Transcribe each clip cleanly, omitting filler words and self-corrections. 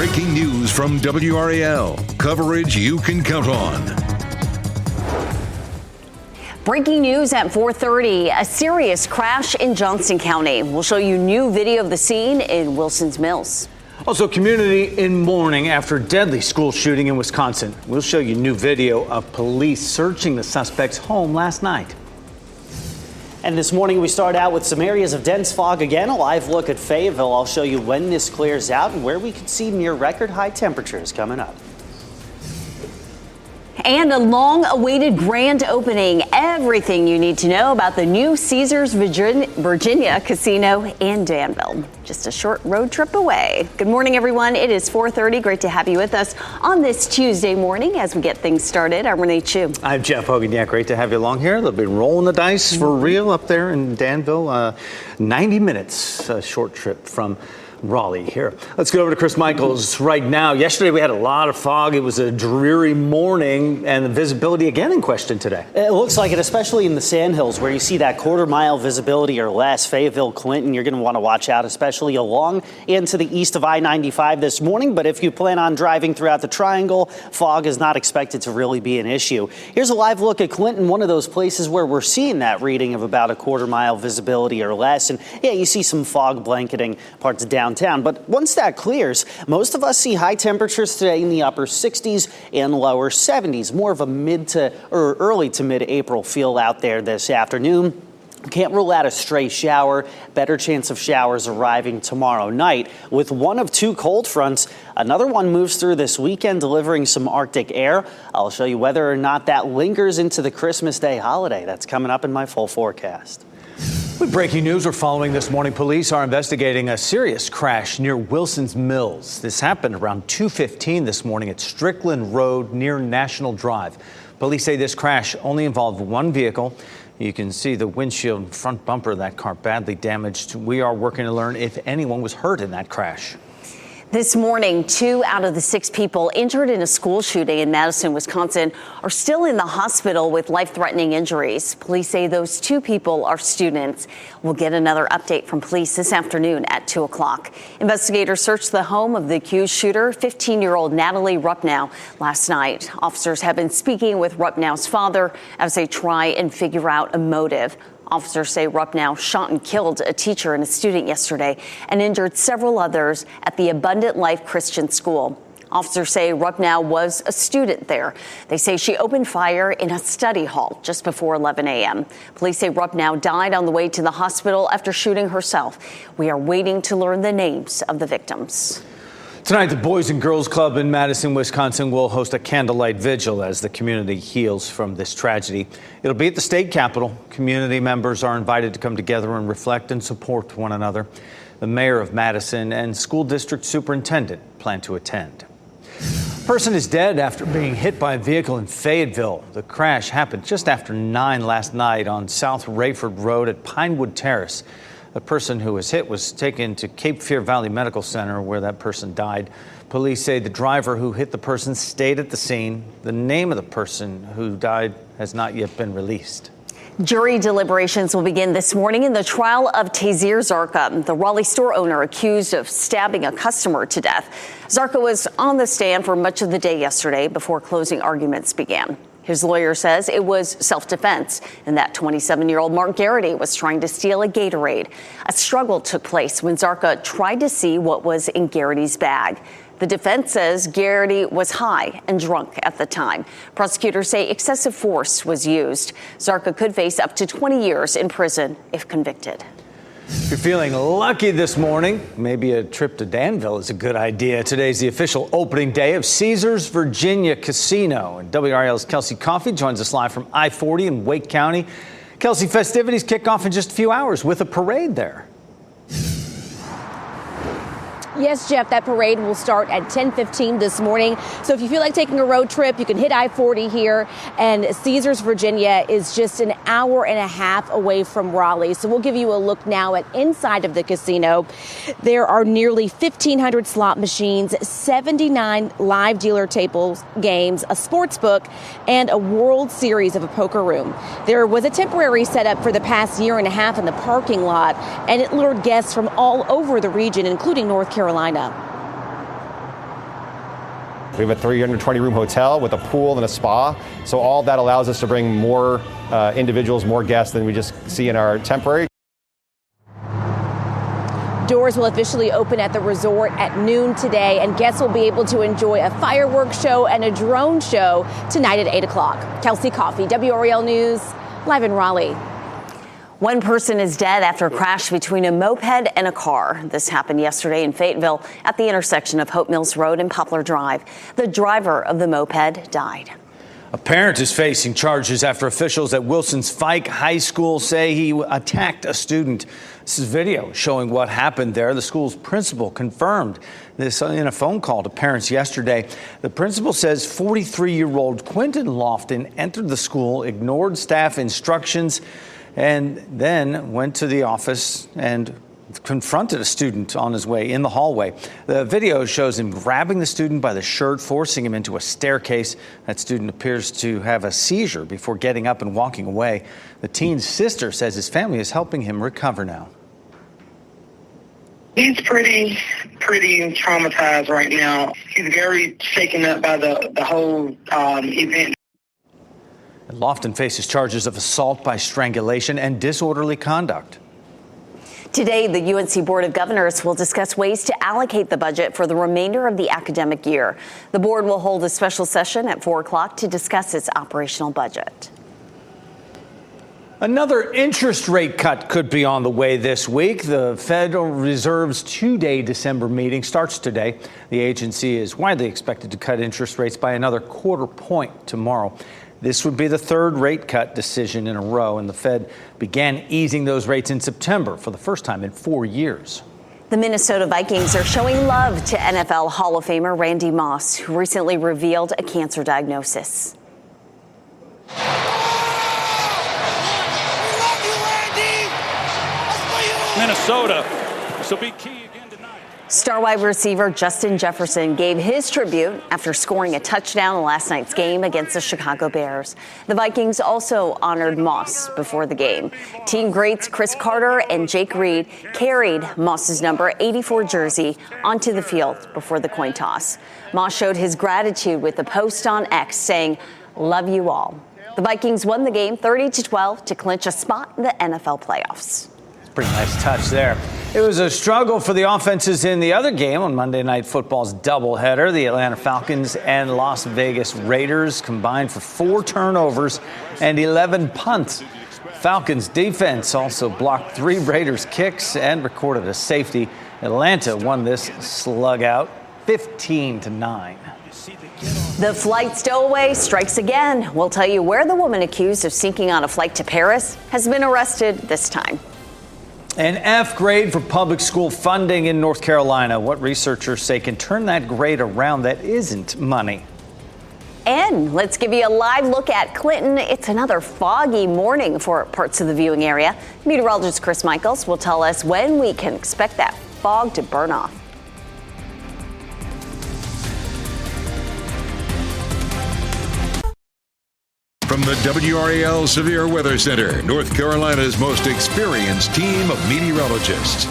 Breaking news from WRAL. Coverage you can count on. Breaking news at 4:30, a serious crash in Johnston County. We'll show you new video of the scene in Wilson's Mills. Also, community in mourning after deadly school shooting in Wisconsin. We'll show you new video of police searching the suspect's home last night. And this morning we start out with some areas of dense fog again. A live look at Fayetteville. I'll show you when this clears out and where we could see near record high temperatures coming up. And a long-awaited grand opening. Everything you need to know about the new Caesars Virginia Casino in Danville. Just a short road trip away. Good morning, everyone. It is 4:30. Great to have you with us on this Tuesday morning as we get things started. I'm Renee Chu. I'm Jeff Hogan. Yeah, great to have you along here. They'll be rolling the dice for real up there in Danville. 90 minutes, a short trip from Raleigh here. Let's go over to Chris Michaels right now. Yesterday we had a lot of fog. It was a dreary morning, and the visibility again in question today. It looks like it, especially in the Sandhills where you see that quarter-mile visibility or less. Fayetteville, Clinton, you're going to want to watch out, especially along and to the east of I-95 this morning. But if you plan on driving throughout the Triangle, fog is not expected to really be an issue. Here's a live look at Clinton, one of those places where we're seeing that reading of about a quarter-mile visibility or less. And yeah, you see some fog blanketing parts of downtown. But once that clears, most of us see high temperatures today in the upper 60s and lower 70s. More of a early to mid-April feel out there this afternoon. Can't rule out a stray shower. Better chance of showers arriving tomorrow night. With one of two cold fronts, another one moves through this weekend, delivering some Arctic air. I'll show you whether or not that lingers into the Christmas Day holiday. That's coming up in my full forecast. With breaking news we're following this morning, police are investigating a serious crash near Wilson's Mills. This happened around 2:15 this morning at Strickland Road near National Drive. Police say this crash only involved one vehicle. You can see the windshield and front bumper of that car badly damaged. We are working to learn if anyone was hurt in that crash. This morning, 2 out of the 6 people injured in a school shooting in Madison, Wisconsin, are still in the hospital with life-threatening injuries. Police say those 2 people are students. We'll get another update from police this afternoon at 2 o'clock. Investigators searched the home of the accused shooter, 15-year-old Natalie Rupnow, last night. Officers have been speaking with Rupnow's father as they try and figure out a motive. Officers say Rupnow shot and killed a teacher and a student yesterday and injured several others at the Abundant Life Christian School. Officers say Rupnow was a student there. They say she opened fire in a study hall just before 11 a.m. Police say Rupnow died on the way to the hospital after shooting herself. We are waiting to learn the names of the victims. Tonight, the Boys and Girls Club in Madison, Wisconsin will host a candlelight vigil as the community heals from this tragedy. It'll be at the state capitol. Community members are invited to come together and reflect and support one another. The mayor of Madison and school district superintendent plan to attend. A person is dead after being hit by a vehicle in Fayetteville. The crash happened just after 9 last night on South Rayford Road at Pinewood Terrace. The person who was hit was taken to Cape Fear Valley Medical Center, where that person died. Police say the driver who hit the person stayed at the scene. The name of the person who died has not yet been released. Jury deliberations will begin this morning in the trial of Taseer Zarqa, the Raleigh store owner accused of stabbing a customer to death. Zarqa was on the stand for much of the day yesterday before closing arguments began. His lawyer says it was self-defense and that 27-year-old Mark Garrity was trying to steal a Gatorade. A struggle took place when Zarqa tried to see what was in Garrity's bag. The defense says Garrity was high and drunk at the time. Prosecutors say excessive force was used. Zarqa could face up to 20 years in prison if convicted. If you're feeling lucky this morning, maybe a trip to Danville is a good idea. Today's the official opening day of Caesars Virginia Casino. And WRAL's Kelsey Coffey joins us live from I-40 in Wake County. Kelsey, festivities kick off in just a few hours with a parade there. Yes, Jeff, that parade will start at 10:15 this morning. So if you feel like taking a road trip, you can hit I-40 here. And Caesars, Virginia is just an hour and a half away from Raleigh. So we'll give you a look now at inside of the casino. There are nearly 1,500 slot machines, 79 live dealer tables, games, a sports book, and a World Series of a poker room. There was a temporary setup for the past year and a half in the parking lot, and it lured guests from all over the region, including North Carolina. We have a 320-room hotel with a pool and a spa. So all that allows us to bring more individuals, more guests than we just see in our temporary. Doors will officially open at the resort at noon today, and guests will be able to enjoy a fireworks show and a drone show tonight at 8 o'clock. Kelsey Coffey, WRAL News, live in Raleigh. One person is dead after a crash between a moped and a car. This happened yesterday in Fayetteville at the intersection of Hope Mills Road and Poplar Drive. The driver of the moped died. A parent is facing charges after officials at Wilson's Fike High School say he attacked a student. This is video showing what happened there. The school's principal confirmed this in a phone call to parents yesterday. The principal says 43-year-old Quentin Lofton entered the school, ignored staff instructions, and then went to the office and confronted a student on his way in the hallway. The video shows him grabbing the student by the shirt, forcing him into a staircase. That student appears to have a seizure before getting up and walking away. The teen's sister says his family is helping him recover now. He's pretty traumatized right now. He's very shaken up by the whole event. Lofton faces charges of assault by strangulation and disorderly conduct. Today, the UNC Board of Governors will discuss ways to allocate the budget for the remainder of the academic year. The board will hold a special session at 4 o'clock to discuss its operational budget. Another interest rate cut could be on the way this week. The Federal Reserve's two-day December meeting starts today. The agency is widely expected to cut interest rates by another quarter point tomorrow. This would be the third rate cut decision in a row, and the Fed began easing those rates in September for the first time in 4 years. The Minnesota Vikings are showing love to NFL Hall of Famer Randy Moss, who recently revealed a cancer diagnosis. Minnesota, this will be key again tonight. Star wide receiver Justin Jefferson gave his tribute after scoring a touchdown in last night's game against the Chicago Bears. The Vikings also honored Moss before the game. Team greats Chris Carter and Jake Reed carried Moss's number 84 jersey onto the field before the coin toss. Moss showed his gratitude with a post on X saying, "Love you all." The Vikings won the game 30-12 to clinch a spot in the NFL playoffs. Pretty nice touch there. It was a struggle for the offenses in the other game on Monday Night Football's doubleheader. The Atlanta Falcons and Las Vegas Raiders combined for 4 turnovers and 11 punts. Falcons defense also blocked 3 Raiders kicks and recorded a safety. Atlanta won this slug out 15-9. The flight stowaway strikes again. We'll tell you where the woman accused of sneaking on a flight to Paris has been arrested this time. An F grade for public school funding in North Carolina. What researchers say can turn that grade around that isn't money. And let's give you a live look at Clinton. It's another foggy morning for parts of the viewing area. Meteorologist Chris Michaels will tell us when we can expect that fog to burn off. From the WRAL Severe Weather Center, North Carolina's most experienced team of meteorologists.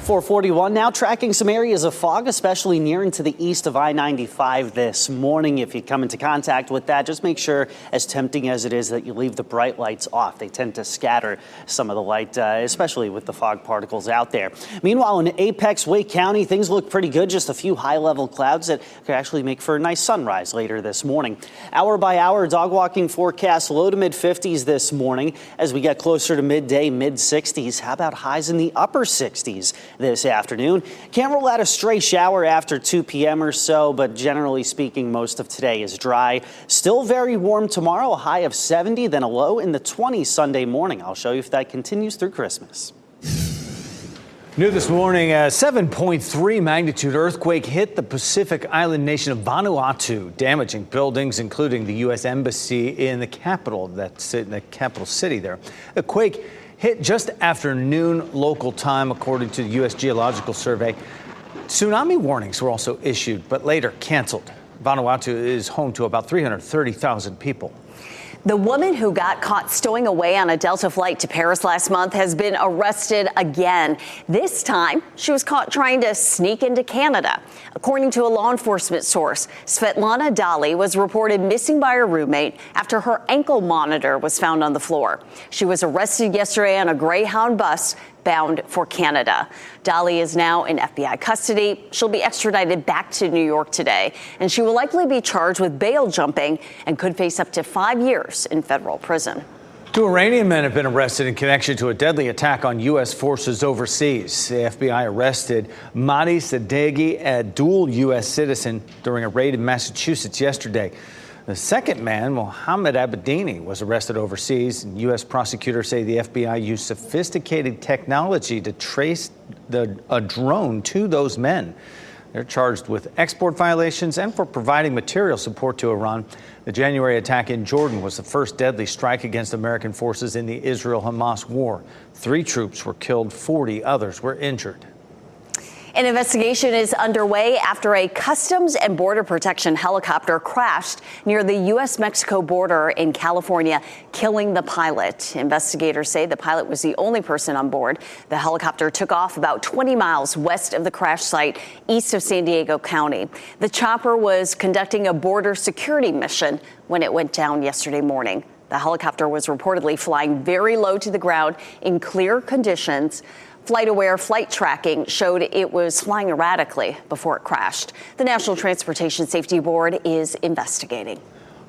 441 now, tracking some areas of fog, especially near and to the east of I-95 this morning. If you come into contact with that, just make sure, as tempting as it is, that you leave the bright lights off. They tend to scatter some of the light, especially with the fog particles out there. Meanwhile, in Apex, Wake County, things look pretty good. Just a few high-level clouds that could actually make for a nice sunrise later this morning. Hour by hour, dog walking forecast, low to mid-50s this morning. As we get closer to midday, mid-60s. How about highs in the upper 60s? This afternoon? Can't rule out a stray shower after 2 p.m. or so, but generally speaking, most of today is dry. Still very warm tomorrow, a high of 70, then a low in the 20s Sunday morning. I'll show you if that continues through Christmas. New this morning, a 7.3 magnitude earthquake hit the Pacific island nation of Vanuatu, damaging buildings, including the U.S. Embassy in the capital, the capital city there. The quake hit just after noon local time, according to the U.S. Geological Survey. Tsunami warnings were also issued, but later canceled. Vanuatu is home to about 330,000 people. The woman who got caught stowing away on a Delta flight to Paris last month has been arrested again. This time, she was caught trying to sneak into Canada. According to a law enforcement source, Svetlana Dali was reported missing by her roommate after her ankle monitor was found on the floor. She was arrested yesterday on a Greyhound bus bound for Canada. Dali is now in FBI custody. She'll be extradited back to New York today, and she will likely be charged with bail jumping and could face up to 5 years in federal prison. Two Iranian men have been arrested in connection to a deadly attack on U.S. forces overseas. The FBI arrested Mahdi Sadeghi, a dual U.S. citizen, during a raid in Massachusetts yesterday. The second man, Mohammed Abedini, was arrested overseas. U.S. prosecutors say the FBI used sophisticated technology to trace a drone to those men. They're charged with export violations and for providing material support to Iran. The January attack in Jordan was the first deadly strike against American forces in the Israel-Hamas war. 3 troops were killed, 40 others were injured. An investigation is underway after a Customs and Border Protection helicopter crashed near the U.S.-Mexico border in California, killing the pilot. Investigators say the pilot was the only person on board. The helicopter took off about 20 miles west of the crash site, east of San Diego County. The chopper was conducting a border security mission when it went down yesterday morning. The helicopter was reportedly flying very low to the ground in clear conditions. FlightAware flight tracking showed it was flying erratically before it crashed. The National Transportation Safety Board is investigating.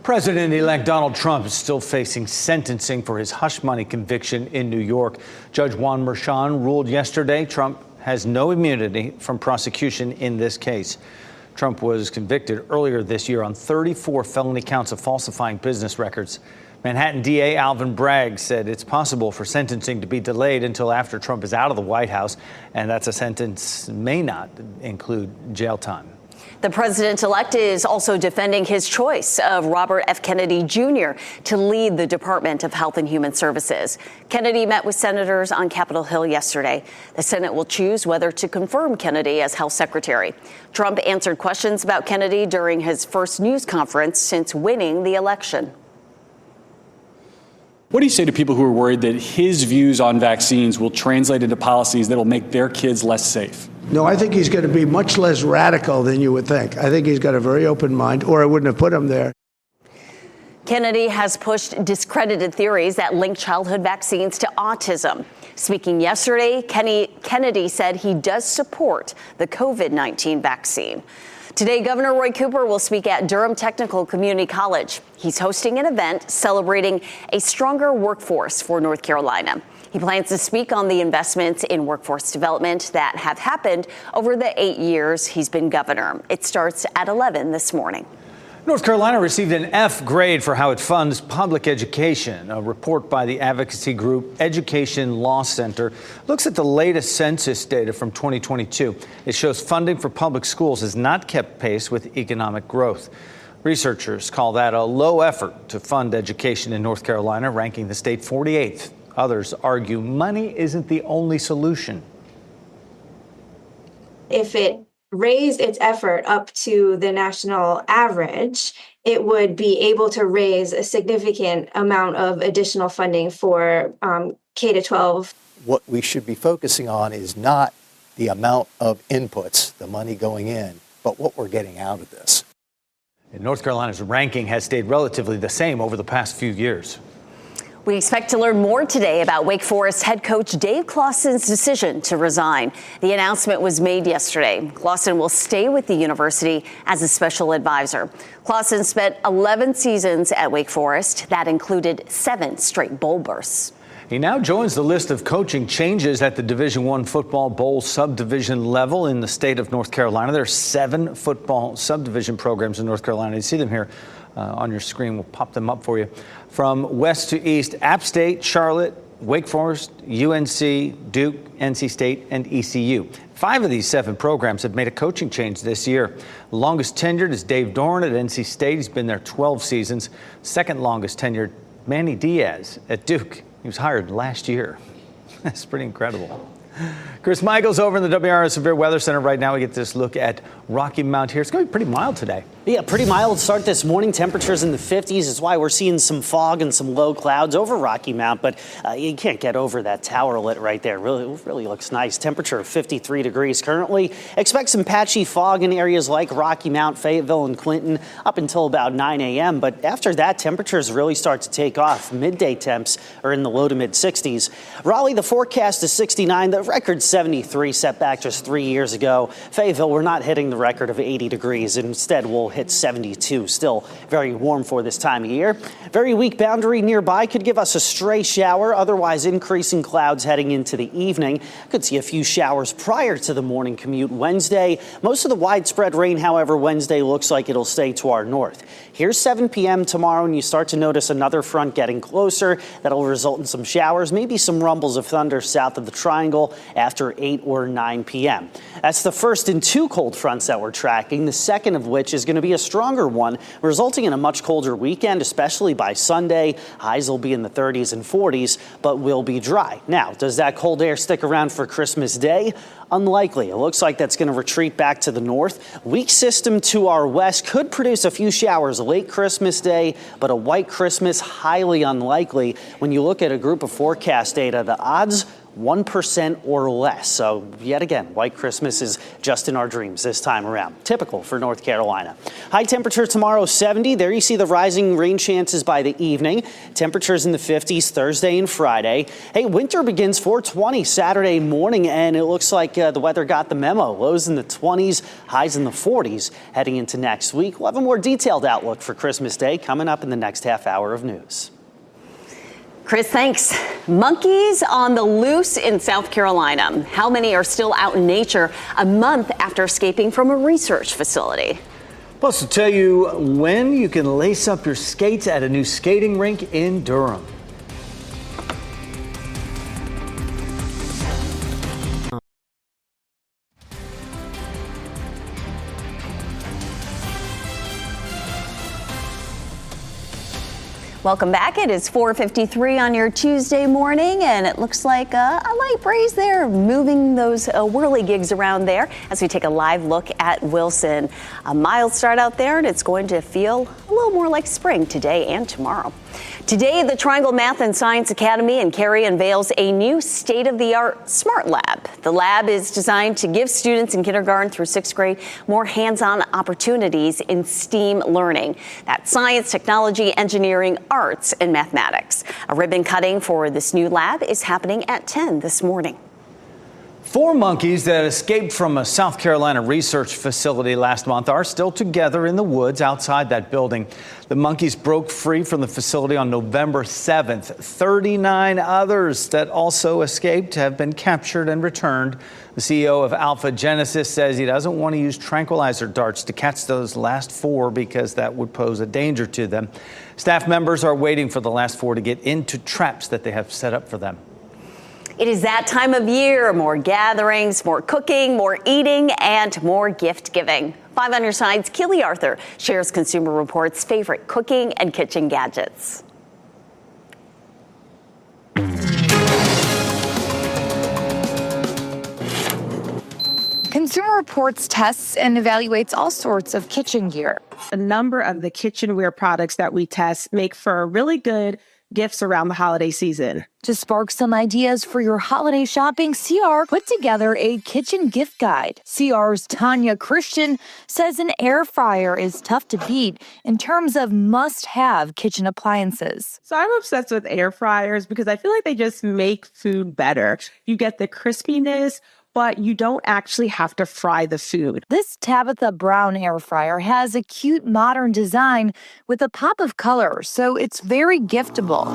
President-elect Donald Trump is still facing sentencing for his hush money conviction in New York. Judge Juan Merchan ruled yesterday Trump has no immunity from prosecution in this case. Trump was convicted earlier this year on 34 felony counts of falsifying business records. Manhattan DA Alvin Bragg said it's possible for sentencing to be delayed until after Trump is out of the White House, and that's a sentence may not include jail time. The president-elect is also defending his choice of Robert F. Kennedy Jr. to lead the Department of Health and Human Services. Kennedy met with senators on Capitol Hill yesterday. The Senate will choose whether to confirm Kennedy as health secretary. Trump answered questions about Kennedy during his first news conference since winning the election. What do you say to people who are worried that his views on vaccines will translate into policies that will make their kids less safe? No, I think he's going to be much less radical than you would think. I think he's got a very open mind, or I wouldn't have put him there. Kennedy has pushed discredited theories that link childhood vaccines to autism. Speaking yesterday, Kennedy said he does support the COVID-19 vaccine. Today, Governor Roy Cooper will speak at Durham Technical Community College. He's hosting an event celebrating a stronger workforce for North Carolina. He plans to speak on the investments in workforce development that have happened over the 8 years he's been governor. It starts at 11 this morning. North Carolina received an F grade for how it funds public education. A report by the advocacy group Education Law Center looks at the latest census data from 2022. It shows funding for public schools has not kept pace with economic growth. Researchers call that a low effort to fund education in North Carolina, ranking the state 48th. Others argue money isn't the only solution. If it raised its effort up to the national average, it would be able to raise a significant amount of additional funding for K-12. What we should be focusing on is not the amount of inputs, the money going in, but what we're getting out of this. And North Carolina's ranking has stayed relatively the same over the past few years. We expect to learn more today about Wake Forest head coach Dave Clawson's decision to resign. The announcement was made yesterday. Clawson will stay with the university as a special advisor. Clawson spent 11 seasons at Wake Forest. That included 7 straight bowl berths. He now joins the list of coaching changes at the Division I football bowl subdivision level in the state of North Carolina. There are 7 football subdivision programs in North Carolina. You see them here on your screen. We'll pop them up for you. From west to east, App State, Charlotte, Wake Forest, UNC, Duke, NC State, and ECU. 5 of these 7 programs have made a coaching change this year. The longest tenured is Dave Doran at NC State. He's been there 12 seasons. Second longest tenured, Manny Diaz at Duke. He was hired last year. That's pretty incredible. Chris Michael's over in the WRAL Severe Weather Center right now. We get this look at Rocky Mount here. It's going to be pretty mild today. Yeah, pretty mild start this morning. Temperatures in the 50s is why we're seeing some fog and some low clouds over Rocky Mount. But you can't get over that tower lit right there. Really looks nice. Temperature of 53 degrees currently. Expect some patchy fog in areas like Rocky Mount, Fayetteville, and Clinton up until about 9 a.m. But after that, temperatures really start to take off. Midday temps are in the low to mid 60s. Raleigh, the forecast is 69. The record 73 set back just 3 years ago. Fayetteville, we're not hitting the record of 80 degrees. Instead, we'll hit 72. Still very warm for this time of year. Very weak boundary nearby could give us a stray shower. Otherwise, increasing clouds heading into the evening. Could see a few showers prior to the morning commute Wednesday. Most of the widespread rain, however, Wednesday looks like it'll stay to our north. Here's 7 p.m. tomorrow, and you start to notice another front getting closer. That'll result in some showers, maybe some rumbles of thunder south of the triangle after 8 or 9 p.m. That's the first in 2 cold fronts that we're tracking, the second of which is going to be a stronger one, resulting in a much colder weekend, especially by Sunday. Highs will be in the 30s and 40s, but will be dry. Now, does that cold air stick around for Christmas Day? Unlikely. It looks like that's going to retreat back to the north. Weak system to our west could produce a few showers late Christmas Day, but a white Christmas highly unlikely. When you look at a group of forecast data, the odds 1% or less. So yet again, white Christmas is just in our dreams this time around. Typical for North Carolina. High temperature tomorrow, 70. There you see the rising rain chances by the evening. Temperatures in the 50s Thursday and Friday. Hey, winter begins 4:20 Saturday morning, and it looks like the weather got the memo. Lows in the 20s, highs in the 40s heading into next week. We'll have a more detailed outlook for Christmas Day coming up in the next half hour of news. Chris, thanks. Monkeys on the loose in South Carolina. How many are still out in nature a month after escaping from a research facility? Plus, to tell you when you can lace up your skates at a new skating rink in Durham. Welcome back. It is 4:53 on your Tuesday morning, and it looks like a light breeze there, moving those whirligigs around there as we take a live look at Wilson. A mild start out there, and it's going to feel a little more like spring today and tomorrow. Today, the Triangle Math and Science Academy in Cary unveils a new state-of-the-art smart lab. The lab is designed to give students in kindergarten through 6th grade more hands-on opportunities in STEAM learning. That's science, technology, engineering, arts, and mathematics. A ribbon cutting for this new lab is happening at 10 this morning. 4 monkeys that escaped from a South Carolina research facility last month are still together in the woods outside that building. The monkeys broke free from the facility on November 7th. 39 others that also escaped have been captured and returned. The CEO of Alpha Genesis says he doesn't want to use tranquilizer darts to catch those last 4 because that would pose a danger to them. Staff members are waiting for the last 4 to get into traps that they have set up for them. It is that time of year. More gatherings, more cooking, more eating, and more gift giving. 5 on your side's Keely Arthur shares Consumer Reports' favorite cooking and kitchen gadgets. Consumer Reports tests and evaluates all sorts of kitchen gear. A number of the kitchenware products that we test make for really good gifts around the holiday season. To spark some ideas for your holiday shopping, CR put together a kitchen gift guide. CR's Tanya Christian says an air fryer is tough to beat in terms of must-have kitchen appliances. So I'm obsessed with air fryers because I feel like they just make food better. You get the crispiness, but you don't actually have to fry the food. This Tabitha Brown air fryer has a cute modern design with a pop of color, so it's very giftable.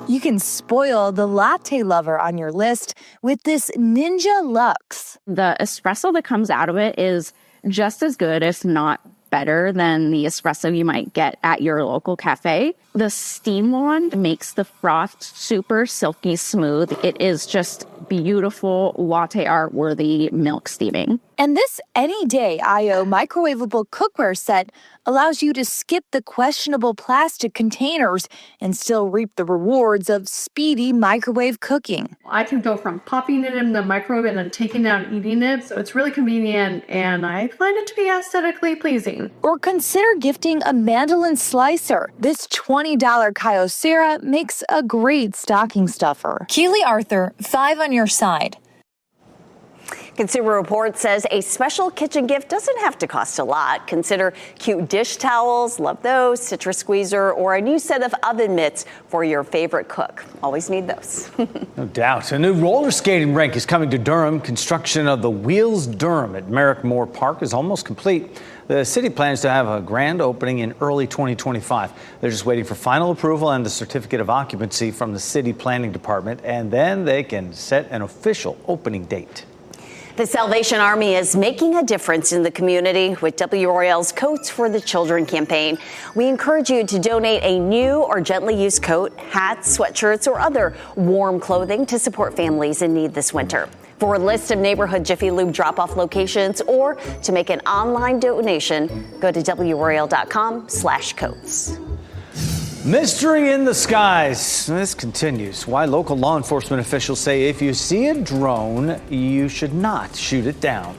You can spoil the latte lover on your list with this Ninja Luxe. The espresso that comes out of it is just as good, if not better, than the espresso you might get at your local cafe. The steam wand makes the froth super silky smooth. It is just beautiful latte art worthy milk steaming. And this Anyday IO microwavable cookware set allows you to skip the questionable plastic containers and still reap the rewards of speedy microwave cooking. I can go from popping it in the microwave and then taking it out and eating it, so it's really convenient, and I find it to be aesthetically pleasing. Or consider gifting a mandolin slicer. This $20 Kyocera makes a great stocking stuffer. Keely Arthur, 5 on your side. Consumer Reports says a special kitchen gift doesn't have to cost a lot. Consider cute dish towels, love those, citrus squeezer, or a new set of oven mitts for your favorite cook. Always need those. No doubt. A new roller skating rink is coming to Durham. Construction of the Wheels Durham at Merrick Moore Park is almost complete. The city plans to have a grand opening in early 2025. They're just waiting for final approval and the certificate of occupancy from the city planning department, and then they can set an official opening date. The Salvation Army is making a difference in the community with WRAL's Coats for the Children campaign. We encourage you to donate a new or gently used coat, hats, sweatshirts, or other warm clothing to support families in need this winter. For a list of neighborhood Jiffy Lube drop-off locations or to make an online donation, go to WRAL.com/coats. Mystery in the skies. This continues. Why local law enforcement officials say if you see a drone, you should not shoot it down.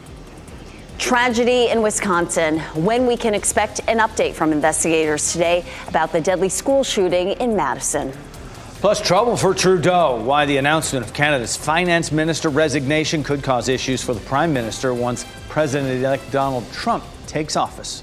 Tragedy in Wisconsin. When we can expect an update from investigators today about the deadly school shooting in Madison. Plus, trouble for Trudeau. Why the announcement of Canada's finance minister resignation could cause issues for the prime minister once President-elect Donald Trump takes office.